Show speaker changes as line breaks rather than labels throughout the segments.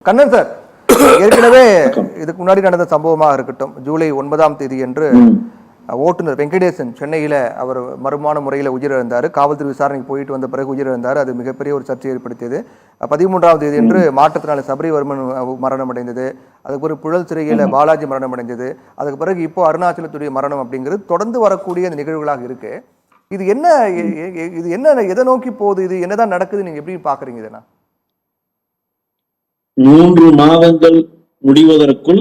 Kannan sir, ஏற்கனவே இதுக்கு முன்னாடி நடந்த சம்பவமாக இருக்கட்டும், ஜூலை 9ஆம் தேதி என்று ஓட்டுநர் வெங்கடேசன் சென்னையில அவர் மர்மமான முறையில் உயிரிழந்தார். காவல்துறை விசாரணைக்கு போயிட்டு வந்த பிறகு உயிரிழந்தார். அது மிகப்பெரிய ஒரு சர்ச்சை ஏற்படுத்தியது. 13ஆம் தேதி என்று மாற்றத்தினால சபரிவர்மன் மரணம் அடைந்தது. அதுக்கு பிறகு புழல் சிறையில பாலாஜி மரணம் அடைந்தது. அதுக்கு பிறகு இப்போ அருணாச்சலத்துடைய மரணம் அப்படிங்கிறது தொடர்ந்து வரக்கூடிய நிகழ்வுகளாக இருக்கு. இது என்ன எதை நோக்கி போகுது? இது என்னதான் நடக்குது? நீங்க எப்படி பாக்குறீங்க? இதெல்லாம்
3 மாதங்கள் முடிவதற்குள்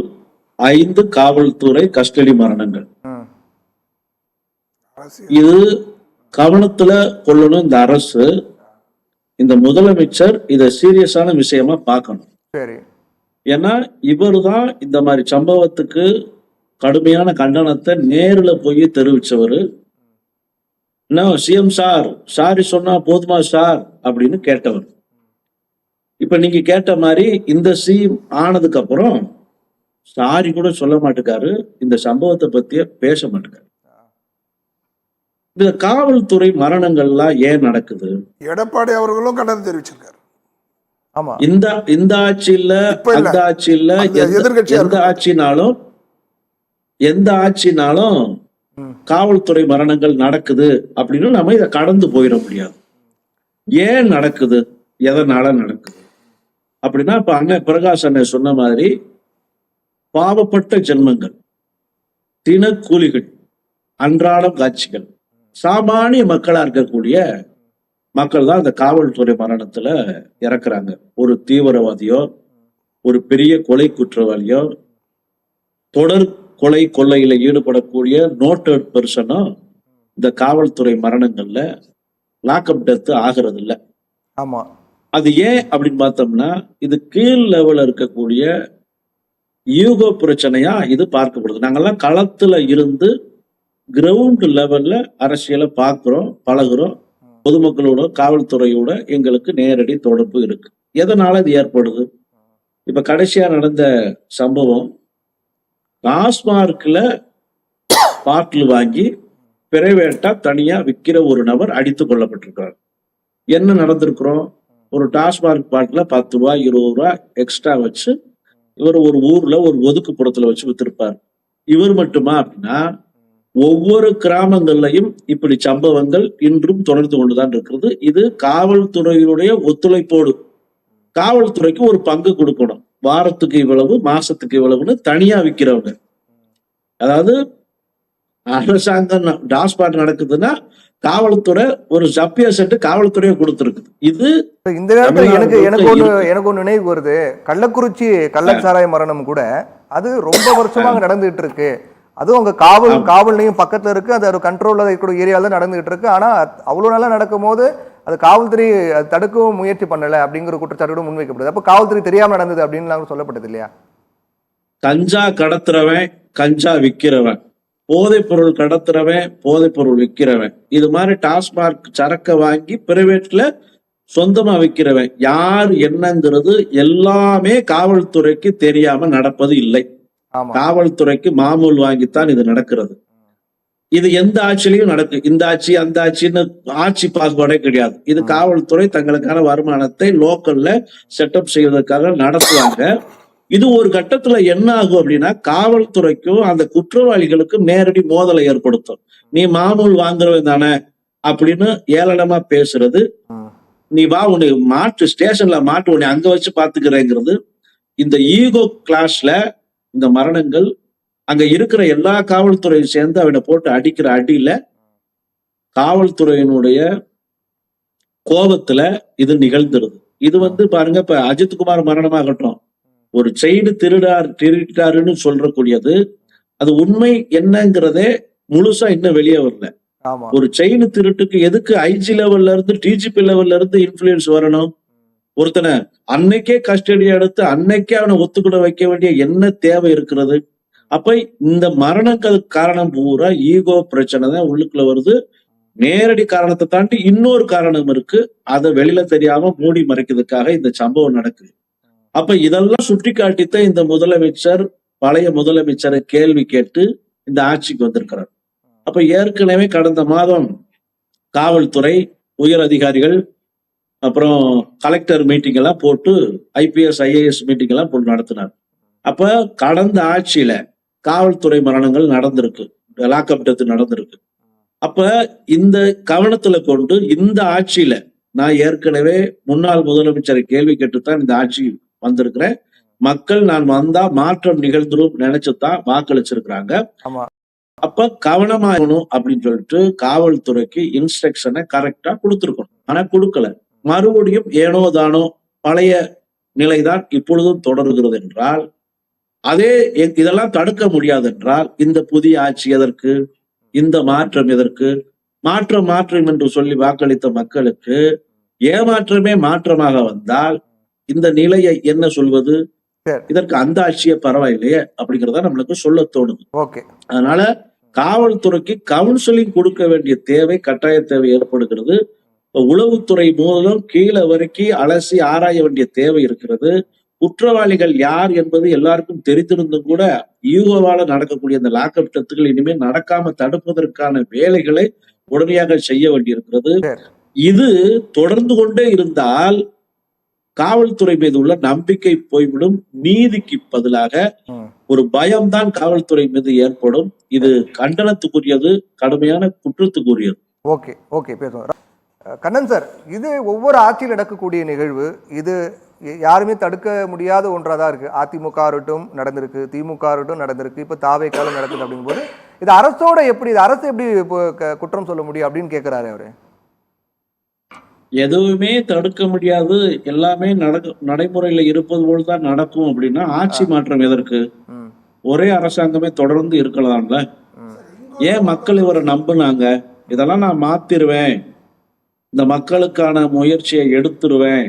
5 காவல்துறை கஸ்டடி மரணங்கள். இது கவனத்துல கொள்ளணும் இந்த அரசு, இந்த முதலமைச்சர் இத சீரியஸான விஷயமா பார்க்கணும்.
சரி,
ஏன்னா இவர் தான் இந்த மாதிரி சம்பவத்துக்கு கடுமையான கண்டனத்தை நேருல போய் தெரிவிச்சவரு. சிஎம் சார் சாரி சொன்னா போதுமா சார் அப்படின்னு கேட்டவர். இப்ப நீங்க கேட்ட மாதிரி இந்த சிஎம் ஆனதுக்கு அப்புறம் சாரி கூட சொல்ல மாட்டேக்காரு, இந்த சம்பவத்தை பத்திய பேச மாட்டேக்காரு. இந்த காவல்துறை மரணங்கள்லாம் ஏன் நடக்குது?
எடப்பாடி அவர்களும் கண்டனம் தெரிவிச்சிருக்காரு.
ஆமா,
இந்த ஆட்சி இல்ல, அந்த ஆட்சி இல்ல, எந்த ஆட்சினாலும் காவல்துறை மரணங்கள் நடக்குது அப்படின்னு நம்ம இதை கடந்து போயிட முடியாது. ஏன் நடக்குது, எதனால நடக்குது அப்படின்னா, இப்ப அண்ணன் பிரகாஷ் அண்ணன் சொன்ன மாதிரி பாவப்பட்ட ஜென்மங்கள், தினக்கூலிகள், அன்றாடம் காட்சிகள், சாமானிய மக்களா இருக்கக்கூடிய மக்கள் தான் இந்த காவல்துறை மரணத்துல இறக்குறாங்க. ஒரு தீவிரவாதியோ, ஒரு பெரிய கொலை குற்றவாளியோ, தொடர் கொலை கொள்ளையில ஈடுபடக்கூடிய நோட்டட் பெர்சனோ இந்த காவல்துறை மரணங்கள்ல லாக்அப் டெத் ஆகிறது இல்லை.
ஆமா,
அது ஏன் அப்படின்னு பார்த்தோம்னா, இது கீழ் லெவல்ல இருக்கக்கூடிய ஈகோ பிரச்சனையா இது பார்க்கப்படுது. நாங்கெல்லாம் களத்துல இருந்து கிரவுண்ட் லெவல்ல அரசியலை பார்க்கிறோம், பழகுறோம். பொதுமக்களோட காவல்துறையோட எங்களுக்கு நேரடி தொடர்பு இருக்கு. எதனால இது ஏற்படுது? இப்ப கடைசியா நடந்த சம்பவம், டாஸ்மார்க்ல பாட்டில் வாங்கி பிரைவேட்டா தனியா விற்கிற ஒரு நபர் அடித்து கொல்லப்பட்டிருக்கிறார். என்ன நடந்திருக்கிறோம்? ஒரு டாஸ்மார்க் பாட்டில 10 ரூபாய் 20 ரூபாய் எக்ஸ்ட்ரா வச்சு இவர் ஒரு ஊர்ல ஒரு ஒதுக்குப்புறத்துல வச்சு வித்திருப்பார். இவர் மட்டுமா அப்படின்னா, ஒவ்வொரு கிராமங்கள்லையும் இப்படி சம்பவங்கள் இன்றும் தொடர்ந்து கொண்டுதான் இருக்கிறது. இது காவல்துறையினுடைய ஒத்துழைப்போடு காவல்துறைக்கு ஒரு பங்கு கொடுக்கணும். வாரத்துக்கு இவ்வளவு, மாசத்துக்கு இவ்வளவுன்னு தனியா விற்கிறவங்க. அதாவது அரசாங்கம் டாஸ்மார்க் நடக்குதுன்னா காவல்துறை ஒரு ஜப்பியா செட்டு காவல்துறையை கொடுத்துருக்குது. இது
இந்த நேரத்தில் எனக்கு ஒண்ணு நினைவு வருது. கள்ளக்குறிச்சி கள்ளச்சாராய மரணம் கூட அது ரொம்ப வருஷமாக நடந்துகிட்டு இருக்கு. அதுவும் அங்க காவல்லையும் பக்கத்துல இருக்கு. அது ஒரு கண்ட்ரோல்ல இருக்கிற ஏரியால நடந்துகிட்டு இருக்கு. ஆனா அவ்வளவு நாளா நடக்கும் போது அது காவல்துறை தடுக்கவும் முயற்சி பண்ணல அப்படிங்கிற குற்றச்சாட்டு முன்வைக்கப்படுது. அப்ப காவல்துறை தெரியாம நடந்தது அப்படின்னு சொல்லப்பட்டது இல்லையா?
கஞ்சா கடத்துறவன், கஞ்சா விற்கிறவன், போதைப் பொருள் கடத்துறவன், போதைப் பொருள் விற்கிறவன், இது மாதிரி டாஸ்மார்க் சரக்க வாங்கி பிரைவேட்ல சொந்தமா விற்கிறவன் யார் என்னங்கிறது எல்லாமே காவல்துறைக்கு தெரியாம நடப்பது இல்லை. காவல்துறைக்கு மாமூல் வாங்கித்தான் இது நடக்கிறது. இது எந்த ஆட்சியிலையும் நடக்கு. இந்த ஆட்சி அந்த ஆட்சின்னு ஆட்சி பாகுபாடே கிடையாது. இது காவல்துறை தங்களுக்கான வருமானத்தை லோக்கல்ல செட்டப் செய்வதற்காக நடத்துவாங்க. இது ஒரு கட்டத்துல என்ன ஆகும் அப்படின்னா, காவல்துறைக்கும் அந்த குற்றவாளிகளுக்கும் நேரடி மோதலை ஏற்படுத்தும். நீ மாமூல் வாங்குறவன் தானே அப்படின்னு ஏளனமா பேசுறது, நீ வா உன்னை மாட்டு ஸ்டேஷன்ல மாட்டு உன்னை அங்க வச்சு பாத்துக்கிறேங்கிறது, இந்த ஈகோ கிளாஸ்ல இந்த மரணங்கள் அங்க இருக்கிற எல்லா காவல்துறையும் சேர்ந்து அவனை போட்டு அடிக்கிற அடியில காவல்துறையினுடைய கோபத்துல இது நிகழ்ந்துருது. இது பாருங்க, இப்ப அஜித்குமார் மரணமாகட்டும், ஒரு செயின் திருட்டாருன்னு சொல்றக்கூடியது, அது உண்மை என்னங்கிறதே முழுசா இன்னும் வெளியே வரல. ஒரு செயின் திருட்டுக்கு எதுக்கு ஐஜி லெவல்ல இருந்து டிஜிபி லெவல்ல இருந்து இன்ஃபுளுன்ஸ் வரணும்? ஒருத்தனை அன்னைக்கே கஸ்டடி எடுத்து அன்னைக்கே அவனை ஒத்துக்கூட வைக்க வேண்டிய என்ன தேவை இருக்கிறது? அப்ப இந்த மரணங்கள் காரணம் பூரா ஈகோ பிரச்சனை தான் உள்ளுக்குள்ள வருது. நேரடி காரணத்தை தாண்டி இன்னொரு காரணம் இருக்கு. அதை வெளியில தெரியாம மூடி மறைக்கிறதுக்காக இந்த சம்பவம் நடக்குது. அப்ப இதெல்லாம் சுட்டி காட்டித்தான் இந்த முதலமைச்சர் பழைய முதலமைச்சரை கேள்வி கேட்டு இந்த ஆட்சிக்கு வந்திருக்கிறார். அப்ப ஏற்கனவே கடந்த மாதம் காவல்துறை உயர் அதிகாரிகள் அப்புறம் கலெக்டர் மீட்டிங் எல்லாம் போட்டு ஐபிஎஸ் ஐஏஎஸ் மீட்டிங் எல்லாம் போட்டு நடத்தினார். அப்ப கடந்த ஆட்சியில காவல்துறை மரணங்கள் நடந்திருக்கு, லாக்அப் டெத் நடந்திருக்கு. அப்ப இந்த கவனத்துல கொண்டு இந்த ஆட்சியில நான் ஏற்கனவே முன்னாள் முதலமைச்சரை கேள்வி கேட்டுத்தான் இந்த ஆட்சி வந்திருக்கிறேன். மக்கள் நான் வந்தா மாற்றம் நிகழ்ந்துரும் நினைச்சுதான் வாக்களிச்சிருக்கிறாங்க. அப்ப கவனமாகணும் அப்படின்னு சொல்லிட்டு காவல்துறைக்கு இன்ஸ்ட்ரக்ஷனை கரெக்டா கொடுத்துருக்கணும். ஆனா கொடுக்கல. மறுபடியும் ஏனோ தானோ பழைய நிலைதான் இப்பொழுதும் தொடர்கிறது என்றால், அதே இதெல்லாம் தடுக்க முடியாது என்றால் இந்த புதிய ஆட்சி எதற்கு, இந்த மாற்றம் எதற்கு? மாற்றம் என்று சொல்லி வாக்களித்த மக்களுக்கு ஏமாற்றமே மாற்றமாக வந்தால் இந்த நிலையை என்ன சொல்வது? இதற்கு அந்த ஆட்சியே பரவாயில்லையே அப்படிங்கிறத நம்மளுக்கு சொல்ல தோணுது. அதனால காவல்துறைக்கு கவுன்சிலிங் கொடுக்க வேண்டிய தேவை, கட்டாய தேவை ஏற்படுகிறது. உளவுத்துறை மூலம் கீழே வரைக்கும் அலசி ஆராய வேண்டிய தேவை இருக்கிறது. குற்றவாளிகள் யார் என்பது எல்லாருக்கும் தெரிந்திருந்தும் கூட யூகவால நடக்கக்கூடிய அந்த லாக்அப் டெத்துகள் இனிமேல் நடக்காம தடுப்பதற்கான வேலைகளை உடனடியாக செய்ய வேண்டியிருக்கிறது. இது தொடர்ந்து கொண்டே இருந்தால் காவல்துறை மீது உள்ள நம்பிக்கை போய்விடும். நீதிக்கு பதிலாக ஒரு பயம்தான் காவல்துறை மீது ஏற்படும். இது கண்டனத்துக்குரியது, கடுமையான குற்றத்துக்குரியது.
ஓகே பேசுவோம். கண்ணன் சார், இது ஒவ்வொரு ஆட்சியில் நடக்கக்கூடிய நிகழ்வு. இது யாருமே தடுக்க முடியாத ஒன்றாதான் இருக்கு. அதிமுக நடந்திருக்கு, திமுக நடந்திருக்கு, இப்ப தாவேக்காலும் நடக்குது. அப்படிங்கும்போது இது அரசோட எப்படி, இது அரசு எப்படி குற்றம் சொல்ல முடியும் அப்படின்னு கேட்கிறாரு அவரு.
எதுவுமே தடுக்க முடியாது, எல்லாமே நடைமுறையில இருப்பது போல்தான் நடக்கும் அப்படின்னா ஆட்சி மாற்றம் எதற்கு? ஒரே அரசாங்கமே தொடர்ந்து இருக்கலாம்ல. ஏன் மக்கள் இவரை நம்புனாங்க? இதெல்லாம் நான் மாத்திருவேன், இந்த மக்களுக்கான முயற்சியை எடுத்துருவேன்,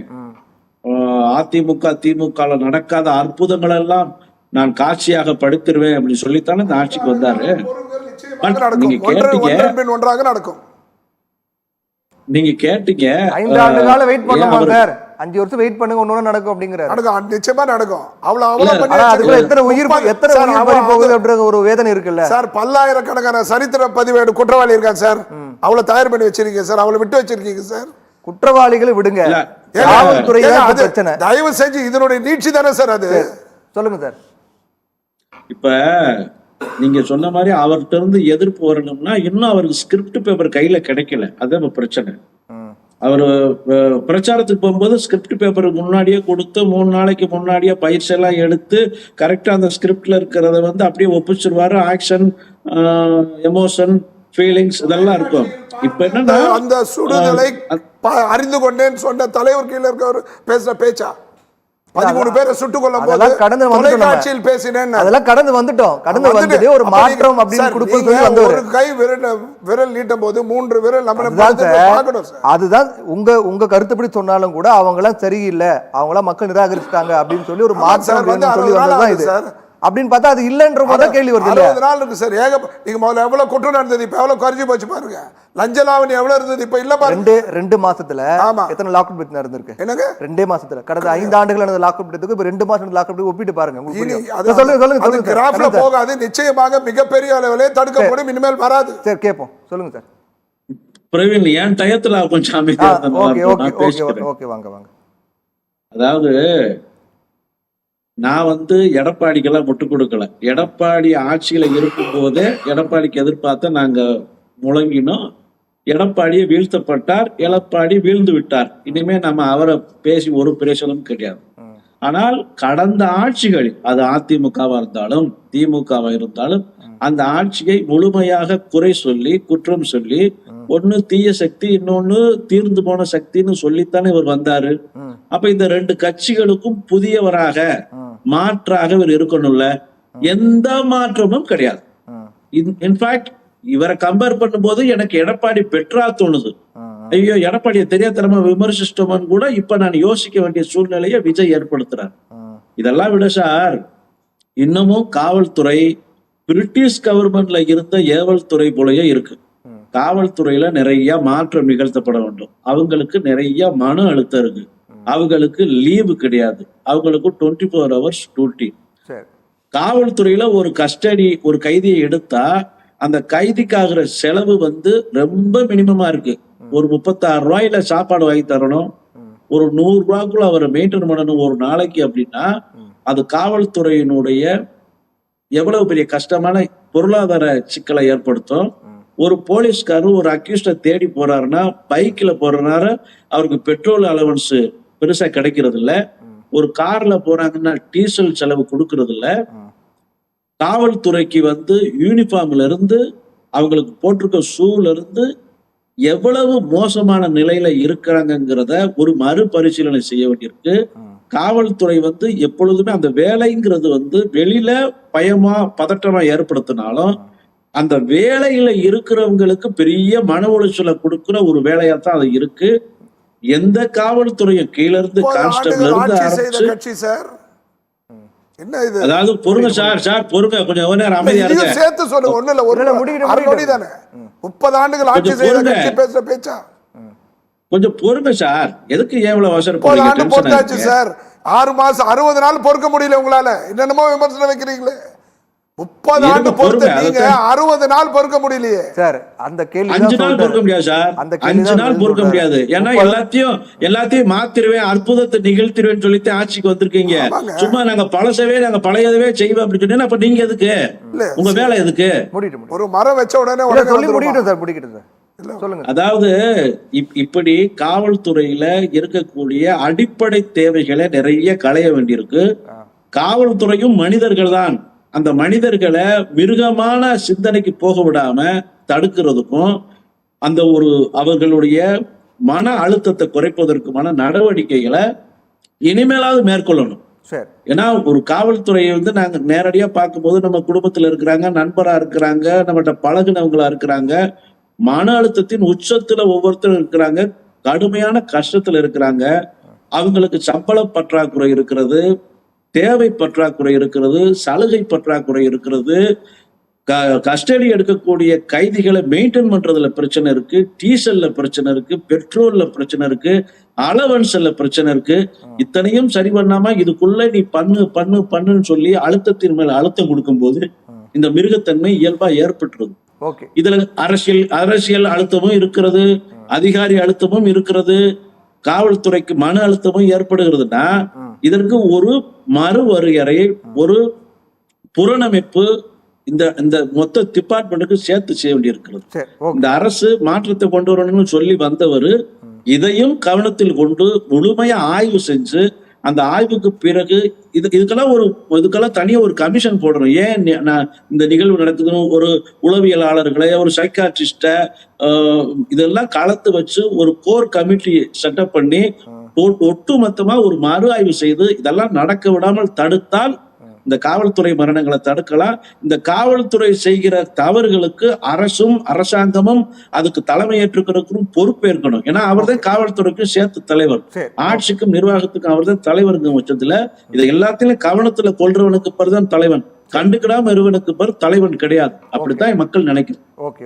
அதிமுக திமுக நடக்காத அற்புதங்கள் எல்லாம் நான் காட்சியாக படுத்திருவேன் அப்படின்னு சொல்லித்தானே இந்த ஆட்சிக்கு வந்தாரு. நீங்க கேட்டீங்க
5 ஆண்டு காலம் வெயிட் பண்ணுமா சார்? 5 வருஷம் வெயிட் பண்ணுங்க, ஒண்ணு நடக்கும் அப்படிங்கறாரு.
நிச்சயமா நடக்கும்.
எத்தனை உயிர் பறி போகுது அப்படிங்கிற ஒரு வேதனை இருக்குல்ல
சார். பல்லாயிரக்கணக்கான சரித்திர பதிவேடு குற்றவாளி இருக்காங்க சார். அவ்வளவு தயார் பண்ணி வச்சிருக்கீங்க சார், அவளை விட்டு வச்சிருக்கீங்க சார்.
குற்றவாளிகளை விடுங்க, காவல்துறை பிரச்சனை.
தயவு செஞ்சு இதனுடைய நீட்சி தானே சார் அது.
சொல்லுங்க சார்.
இப்ப நீங்க சொன்ன மாதிரி அவர்கிட்ட இருந்து எதிர்ப்பு வரணும்னா இன்னும் அவருக்கு ஸ்கிரிப்ட் பேப்பர் கையில கிடைக்கல. அதுதான் பிரச்சனை. அவரு பிரச்சாரத்துக்கு போகும்போது ஸ்கிரிப்ட் பேப்பர் முன்னாடியே கொடுத்து 3 நாளைக்கு முன்னாடியே பயிற்சி எல்லாம் எடுத்து கரெக்டா அந்த ஸ்கிரிப்ட்ல இருக்கிறத அப்படியே ஒப்பிச்சிருவாரு. ஆக்ஷன், எமோஷன், ஃபீலிங்ஸ் இதெல்லாம் இருக்கும். இப்ப என்னன்னா
அந்த சுடுதலை அறிந்து கொண்டேன்னு சொன்ன தலைவர் கீழே இருக்கவர் பேசுற பேச்சா 13 பேரை சுட்டுக் கொல்லும் போது தொலைக்காட்சியில் பேசினேன்.
அதெல்லாம் கடந்து வந்துட்டோம். கடந்து வந்து ஒரு மாற்றம் அப்படின்னு கொடுப்பது வந்து
ஒரு கை விரல் நீட்டும் போது 3 விரல் நம்மள பார்க்கணும் சார்.
அதுதான் உங்க கருத்துப்படி சொன்னாலும் கூட அவங்க எல்லாம் சரியில்லை, அவங்க எல்லாம் மக்கள் நிராகரிச்சுட்டாங்க அப்படின்னு சொல்லி ஒரு மாற்றம் சொல்லி வந்ததுதான் இது. அப்படின்னு பார்த்தா அது இல்லன்ற போது கேள்வி வருது.
60 நாள் இருக்கு சார். நீங்க முதல்ல எவ்வளவு குற்றம் நடந்தது, இப்ப எவ்வளவு குறைஞ்சு போச்சு பாருங்க. லஞ்சலாவணி எவ்வளவு இருந்தது, இப்ப இல்ல பாருங்க.
2 மாசத்துல எத்தனை லாக்அப் டெத் நடந்திருக்கு?
என்னங்க
2 மாசத்துல? கடந்த 5 ஆண்டுகள் நடந்த லாக்அப் டெத்துக்கு இப்ப 2 மாசம் லாக்அப் டெத் ஒப்பிட்டு பாருங்க.
சொல்லுங்க. கிராஃப்ல போகாது, நிச்சயமாக மிகப்பெரிய அளவிலே தடுக்கப்படும், இனிமேல் வராது.
சரி கேட்போம், சொல்லுங்க சார்.
பிரவீன், ஏன் டயத்துல கொஞ்சம்
ஓகே வாங்க.
அதாவது நான் எடப்பாடிக்கெல்லாம் முட்டு கொடுக்கல. எடப்பாடி ஆட்சியில இருக்கும் போதே எடப்பாடிக்கு எதிர்பார்த்த நாங்க முழங்கினோம். எடப்பாடியை வீழ்த்தப்பட்டார், எடப்பாடி வீழ்ந்து விட்டார். இனிமே நம்ம அவரை பேசி ஒரு பிரயோஜனமும் கிடையாது. ஆனால் கடந்த ஆட்சிகளில் அது அதிமுகவா இருந்தாலும் திமுகவா இருந்தாலும் அந்த ஆட்சியை முழுமையாக குறை சொல்லி குற்றம் சொல்லி ஒண்ணு தீய சக்தி, இன்னொன்னு தீர்ந்து போன சக்தின்னு சொல்லித்தானே இவர் வந்தாரு. அப்ப இந்த 2 கட்சிகளுக்கும் புதியவராக மாற்றாக இவர் இருக்கணும்ல. எந்த மாற்றமும் கிடையாது. இன்ஃபேக்ட் இவரை கம்பேர் பண்ணும்போது எனக்கு எடப்பாடி பெற்றா தோணுது. ஐயோ, எடப்பாடியை தெரியாதனமா விமர்சிச்சிட்டோம்னு கூட இப்ப நான் யோசிக்க வேண்டிய சூழ்நிலையை விஜய் ஏற்படுத்துறார். இதெல்லாம் விட சார், இன்னமும் காவல்துறை பிரிட்டிஷ் கவர்மெண்ட்ல இருந்த ஏவல் துறை போலயே இருக்கு. காவல்துறையில நிறைய மாற்றம் நிகழ்த்தப்பட வேண்டும். அவங்களுக்கு நிறைய மன அழுத்தம் இருக்கு. அவங்களுக்கு லீவு கிடையாது. அவங்களுக்கு 24 hours டியூட்டி. காவல்துறையில ஒரு கஸ்டடி, ஒரு கைதியை எடுத்தா அந்த கைதிக்காகிற செலவு ரொம்ப மினிமமா இருக்கு. ஒரு 36 ரூபாயில சாப்பாடு வாங்கி தரணும், ஒரு 100 ரூபாய்க்குள்ள அவரை மெயின்டைன் பண்ணணும் ஒரு நாளைக்கு அப்படின்னா அது காவல்துறையினுடைய எவ்வளவு பெரிய கஷ்டமான பொருளாதார சிக்கலை ஏற்படுத்தும். ஒரு போலீஸ்காரர் ஒரு அக்யூஸ்ட தேடி போறாருன்னா பைக்ல போறனால அவருக்கு பெட்ரோல் அலவன்ஸ் பெருசா கிடைக்கிறது இல்ல. ஒரு கார்ல போறாங்கன்னா டீசல் செலவு கொடுக்கறது இல்ல. காவல்துறைக்கு யூனிஃபார்ம்ல இருந்து அவங்களுக்கு போட்டிருக்க ஷூல இருந்து எவ்வளவு மோசமான நிலையில இருக்கிறாங்கிறத ஒரு மறுபரிசீலனை செய்ய வேண்டியிருக்கு. காவல்துறை எப்பொழுதுமே அந்த வேலைங்கிறது வெளியில பயமா பதட்டமா ஏற்படுத்தினாலும் அந்த வேலையில இருக்கிறவங்களுக்கு பெரிய மன உளைச்சலை கொடுக்கிற ஒரு வேலையா தான் அது இருக்கு. எந்த காவல்துறையும் கீழ இருந்து கான்ஸ்டபிள் இருந்து ஆரம்பிச்சு
என்ன இது?
அதாவது பொறுங்க சார் பொறுங்க, கொஞ்சம் நேரம் அமைதியா இருங்க.
சேர்த்து சொல்லுங்க. ஒண்ணு இல்ல, ஒரு அரைநொடி தானே. 30 ஆண்டுகள் ஆட்சி செய்த கட்சி பேசுற பேச்சா?
கொஞ்சம் பொறுங்க சார். எதுக்கு எவ்வளவு அவசரம்?
30 ஆண்டு பொறுத்தாச்சு சார். 6 மாசம் 60 நாள் பொறுக்க முடியல உங்களால. என்னென்னமோ விமர்சனம் வைக்கிறீங்களே. 30 ஆண்டு பொறுத்து நீங்க 60 நாள் பொறுக்க முடியலையே
சார். அந்த கேள்வி
5 நாள் பொறுக்க முடியாது சார். 5 நாள் பொறுக்க முடியாது. ஏன்னா எல்லாத்தையும் மாத்திருவேன், அற்புதத்தை நிகழ்த்திடுவேன் சொல்லிட்டு ஆட்சிக்கு வந்திருக்கீங்க. சும்மா நாங்க பழையதவே செய்வோம் அப்படின்னு சொன்னீங்கன்னா அப்ப நீங்க எதுக்கு? உங்க வேலை எதுக்கு?
ஒரு மரம் வச்ச உடனே
சொல்லுங்க.
அதாவது இப்படி காவல்துறையில இருக்கக்கூடிய அடிப்படை தேவைகளை நிறைய களைய வேண்டியிருக்கு. காவல்துறையும் மனிதர்கள் தான். அந்த மனிதர்களை மிருகமான சிந்தனைக்கு போக விடாம தடுக்கிறதுக்கும் அந்த அவர்களுடைய மன அழுத்தத்தை குறைப்பதற்குமான நடவடிக்கைகளை இனிமேலாவது மேற்கொள்ளணும். ஏன்னா ஒரு காவல்துறையை நாங்க நேரடியா பார்க்கும்போது நம்ம குடும்பத்துல இருக்கிறாங்க, நண்பரா இருக்கிறாங்க, நம்மகிட்ட பழகுனவங்களா இருக்கிறாங்க, மன அழுத்தத்தின் உச்சத்துல ஒவ்வொருத்தரும் இருக்கிறாங்க, கடுமையான கஷ்டத்துல இருக்கிறாங்க. அவங்களுக்கு சம்பள பற்றாக்குறை இருக்கிறது, தேவை பற்றாக்குறை இருக்கிறது, சலுகை பற்றாக்குறை இருக்கிறது, கஸ்டடி எடுக்கக்கூடிய கைதிகளை மெயின்டைன் பண்றதுல பிரச்சனை இருக்கு, டீசல்ல பிரச்சனை இருக்கு, பெட்ரோல்ல பிரச்சனை இருக்கு, அலவன்ஸ்ல பிரச்சனை இருக்கு. இத்தனையும் சரி பண்ணாம இதுக்குள்ள நீ பண்ணுன்னு சொல்லி அழுத்தத்தின் மேல அழுத்தம் கொடுக்கும் போது இந்த மிருகத்தன்மை இயல்பா ஏற்பட்டுருது. இதுல அரசியல் அழுத்தமும் இருக்கிறது, அதிகாரி அழுத்தமும் இருக்கிறது, காவல்துறைக்கு மன அழுத்தமும் ஏற்படுகிறதுனா இதற்கு ஒரு மறுவரையறை, ஒரு புறணமைப்பு இந்த மொத்த டிபார்ட்மெண்ட்டுக்கு சேர்த்து செய்ய வேண்டியிருக்கிறது. இந்த அரசு மாற்றத்தை கொண்டு வரணும்னு சொல்லி வந்தவர் இதையும் கவனத்தில் கொண்டு முழுமையா ஆய்வு செஞ்சு அந்த ஆய்வுக்கு பிறகு இதுக்கெல்லாம் தனியா ஒரு கமிஷன் போடணும். ஏன் இந்த நிகழ்வு நடக்குதுன்னு ஒரு உளவியலாளர்களை, ஒரு சைக்காட்ரிஸ்ட இதெல்லாம் களத்து வச்சு ஒரு கோர் கமிட்டி செட்டப் பண்ணி ஒட்டுமொத்தமா ஒரு மறு ஆய்வு செய்து இதெல்லாம் நடக்க விடாமல் தடுத்தால் இந்த காவல்துறை மரணங்களை தடுக்கலாம். இந்த காவல்துறை செய்கிற தவறுகளுக்கு அரசும் அரசாங்கமும் அதுக்கு தலைமையேற்றுக்கிறதுக்கும் பொறுப்பேற்கணும். ஏன்னா அவர்தான் காவல்துறைக்கும் சேர்த்து தலைவர், ஆட்சிக்கும் நிர்வாகத்துக்கும் அவர்தான் தலைவருங்க பட்சத்துல இதை எல்லாத்தையும் கவனத்துல கொள்றவனுக்கு பேர் தான் தலைவன், கண்டுக்கிடாம இருவனுக்கு பேர் தலைவன் கிடையாது. அப்படித்தான் மக்கள் நினைக்கிறேன்.